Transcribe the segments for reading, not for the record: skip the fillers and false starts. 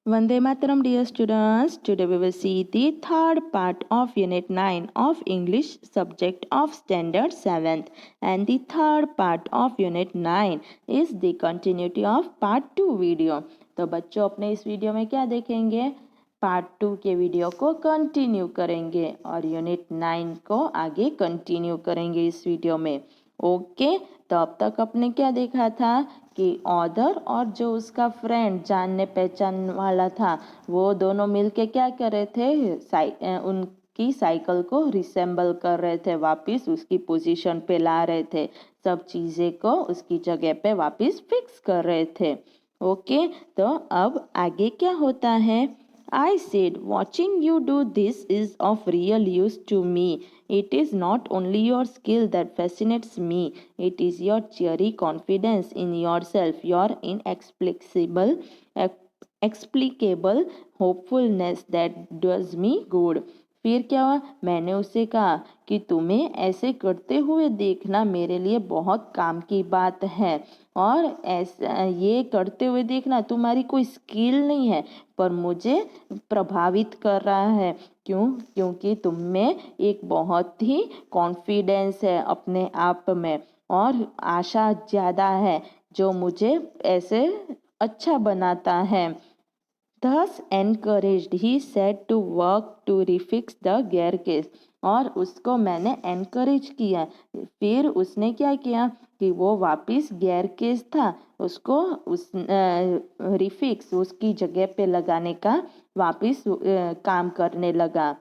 Vande Mataram, dear students. Today we will see the third part of Unit 9 of English subject of Standard 7th. And the third part of Unit 9 is the continuity of Part 2 video. तो बच्चों अपने इस video में क्या देखेंगे? Part 2 के video को continue करेंगे और यूनिट 9 को आगे कंटिन्यू करेंगे इस वीडियो में। ओके, तो अब तक आपने क्या देखा था कि ऑदर और जो उसका फ्रेंड जानने पहचान वाला था वो दोनों मिलके क्या कर रहे थे, उनकी साइकिल को रिसेंबल कर रहे थे, वापस उसकी पोजीशन पे ला रहे थे, सब चीज़ें को उसकी जगह पे वापस फिक्स कर रहे थे। ओके, तो अब आगे क्या होता है? I said, watching you do this is of real use to me. It is not only your skill that fascinates me, it is your cheery confidence in yourself, your explicable hopefulness that does me good. फिर क्या हुआ? मैंने उससे कहा कि तुम्हें ऐसे करते हुए देखना मेरे लिए बहुत काम की बात है, और ऐसा ये करते हुए देखना तुम्हारी कोई स्किल नहीं है पर मुझे प्रभावित कर रहा है। क्यों? क्योंकि तुम में एक बहुत ही कॉन्फिडेंस है अपने आप में और आशा ज़्यादा है जो मुझे ऐसे अच्छा बनाता है। Thus encouraged, he said to work to refix the gear case. और उसको मैंने एनकरेज किया। फिर उसने क्या किया कि वो वापस गियर केस था उसको उस रिफिक्स उसकी जगह पे लगाने का वापस काम करने लगा।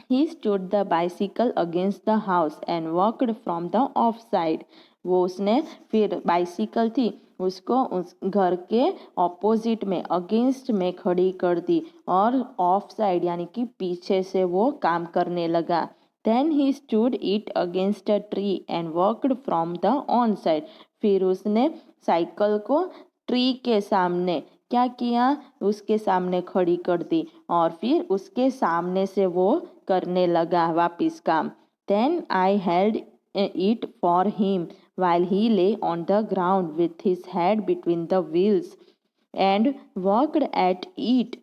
He stood the bicycle against the house and walked from the off side. वो उसने फिर बाइसिकल थी उसको उस घर के ऑपोजिट में अगेंस्ट में खड़ी कर दी और ऑफ साइड यानी कि पीछे से वो काम करने लगा। Then he stood it against a tree and walked from the on side. फिर उसने साइकिल को ट्री के सामने क्या किया? उसके सामने खड़ी कर दी और फिर उसके सामने से वो करने लगा वापिस काम। Then I held it for him while he lay on the ground with his head between the wheels and worked at it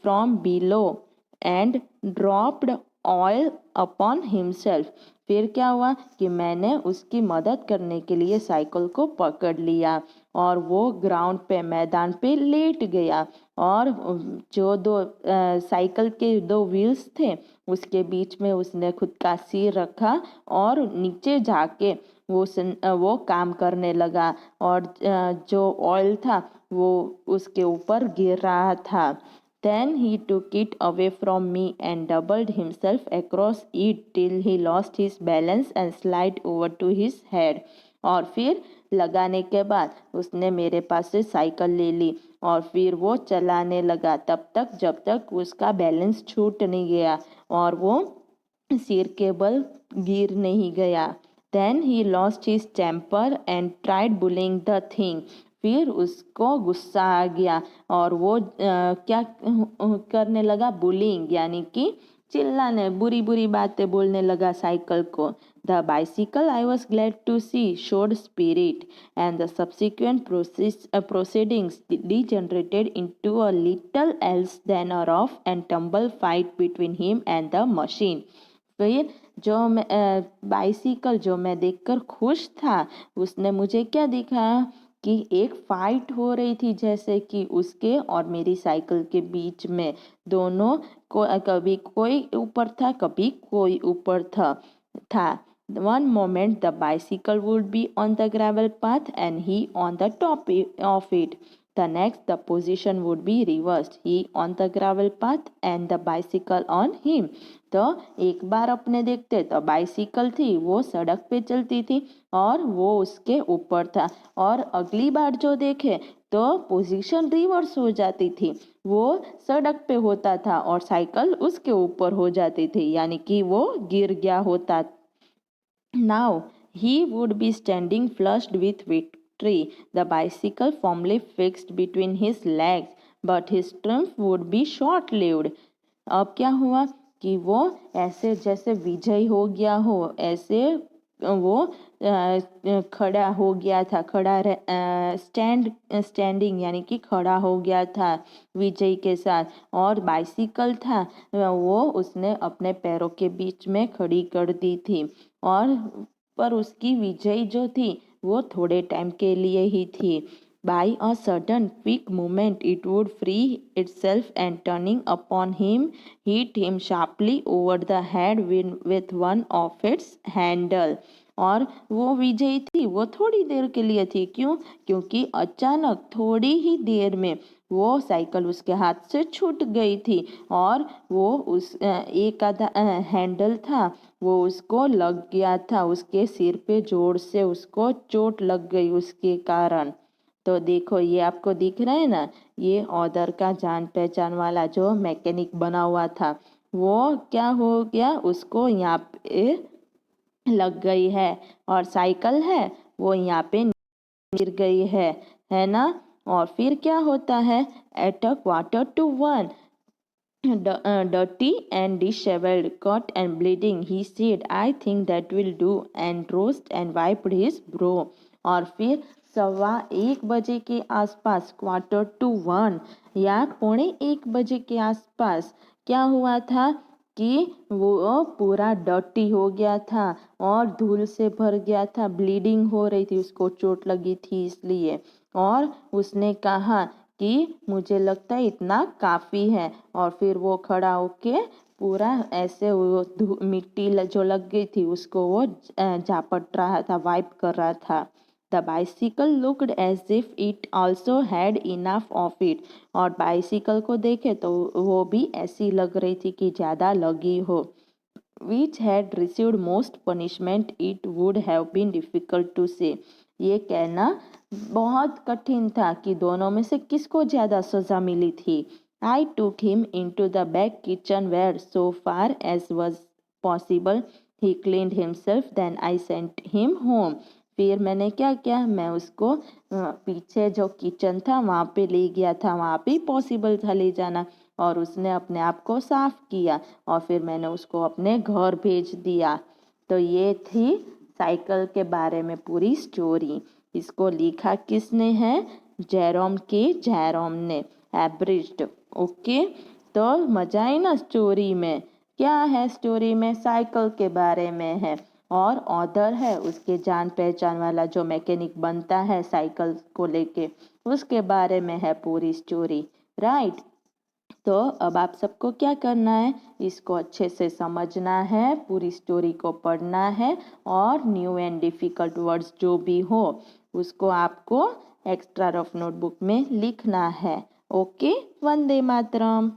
from below and dropped oil upon himself. फिर क्या हुआ कि मैंने उसकी मदद करने के लिए साइकिल को पकड़ लिया और वो ग्राउंड पे मैदान पे लेट गया और जो दो साइकिल के दो व्हील्स थे उसके बीच में उसने खुद का सिर रखा और नीचे जाके वो काम करने लगा और जो ऑयल था वो उसके ऊपर गिर रहा था। Then he took it away from me and doubled himself across it till he lost his balance and slid over to his head. और फिर लगाने के बाद उसने मेरे पास से साइकिल ले ली और फिर वो चलाने लगा तब तक जब तक उसका बैलेंस छूट नहीं गया और वो सिर के बल गिर नहीं गया। Then he lost his temper and tried bullying the thing. फिर उसको गुस्सा आ गया और वो क्या करने लगा? बुलिंग यानी कि चिल्लाने बुरी बुरी बातें बोलने लगा साइकिल को। The bicycle, I was glad to see, showed spirit, and the subsequent proceedings degenerated into a little else than a rough and tumble fight between him and the machine. फिर जो मैं बाइसिकल जो मैं देखकर खुश था उसने मुझे क्या दिखाया कि एक फाइट हो रही थी जैसे कि उसके और मेरी साइकिल के बीच में, दोनों को कभी कोई ऊपर था कभी कोई ऊपर था। One moment the bicycle would be on the gravel path and he on the top of it. The next the position would be reversed. He on the gravel path and the bicycle on him. तो एक बार अपने देखते तो bicycle थी वो सड़क पे चलती थी और वो उसके ऊपर था और अगली बार जो देखे तो पोजीशन रिवर्स हो जाती थी, वो सड़क पे होता था और साइकिल उसके ऊपर हो जाती थी यानी कि वो गिर गया होता। Now he would be standing flushed with victory, the bicycle firmly fixed between his legs, but his triumph would be short-lived. अब क्या हुआ कि वो ऐसे जैसे विजयी हो गया हो, ऐसे वो खड़ा हो गया था, स्टैंडिंग यानी कि खड़ा हो गया था विजय के साथ। और बाइसिकल था वो उसने अपने पैरों के बीच में खड़ी कर दी थी। और पर उसकी विजय जो थी वो थोड़े टाइम के लिए ही थी। By a sudden quick movement, it would free itself and turning upon him, hit him sharply over the head with one of its handle। और वो विजयी थी वो थोड़ी देर के लिए थी, क्यों? क्योंकि अचानक थोड़ी ही देर में वो साइकिल उसके हाथ से छूट गई थी और वो उस एक आधा हैंडल था वो उसको लग गया था, उसके सिर पे जोर से उसको चोट लग गई उसके कारण। तो देखो ये आपको दिख रहा है ना, ये ऑदर का जान पहचान वाला जो मैकेनिक बना हुआ था वो क्या हो गया, उसको यहाँ पे लग गई है और साइकिल है वो यहाँ पे गिर गई है ना। और फिर क्या होता है, at a quarter to one, dirty and disheveled, cut and bleeding, he said, I think that will do, and rose and wiped his brow। और फिर 1:15 के आसपास, क्वार्टर टू 1 या 1:45 के आसपास क्या हुआ था कि वो पूरा डर्टी हो गया था और धूल से भर गया था, ब्लीडिंग हो रही थी, उसको चोट लगी थी इसलिए। और उसने कहा कि मुझे लगता है इतना काफ़ी है। और फिर वो खड़ा होके पूरा ऐसे वो मिट्टी जो लग गई थी उसको वो झापट रहा था, वाइप कर रहा था। The bicycle looked as if it also had enough of it. और बाइसिकल को देखे तो वो भी ऐसी लग रही थी कि ज़्यादा लगी हो। Which had received most punishment it would have been difficult to say. ये कहना बहुत कठिन था कि दोनों में से किसको ज़्यादा सज़ा मिली थी। I took him into the back kitchen where so far as was possible he cleaned himself, then I sent him home. फिर मैंने क्या किया, मैं उसको पीछे जो किचन था वहाँ पे ले गया था, वहाँ पे पॉसिबल था ले जाना। और उसने अपने आप को साफ किया और फिर मैंने उसको अपने घर भेज दिया। तो ये थी साइकिल के बारे में पूरी स्टोरी। इसको लिखा किसने है, जेरोम ने, एब्रिज्ड। ओके, तो मजा आई ना स्टोरी में। क्या है स्टोरी में, साइकिल के बारे में है और ऑथर है उसके जान पहचान वाला जो मैकेनिक बनता है साइकिल को लेके, उसके बारे में है पूरी स्टोरी, राइट। तो अब आप सबको क्या करना है, इसको अच्छे से समझना है, पूरी स्टोरी को पढ़ना है और न्यू एंड डिफ़िकल्ट वर्ड्स जो भी हो उसको आपको एक्स्ट्रा रफ नोटबुक में लिखना है। ओके, वंदे मातरम।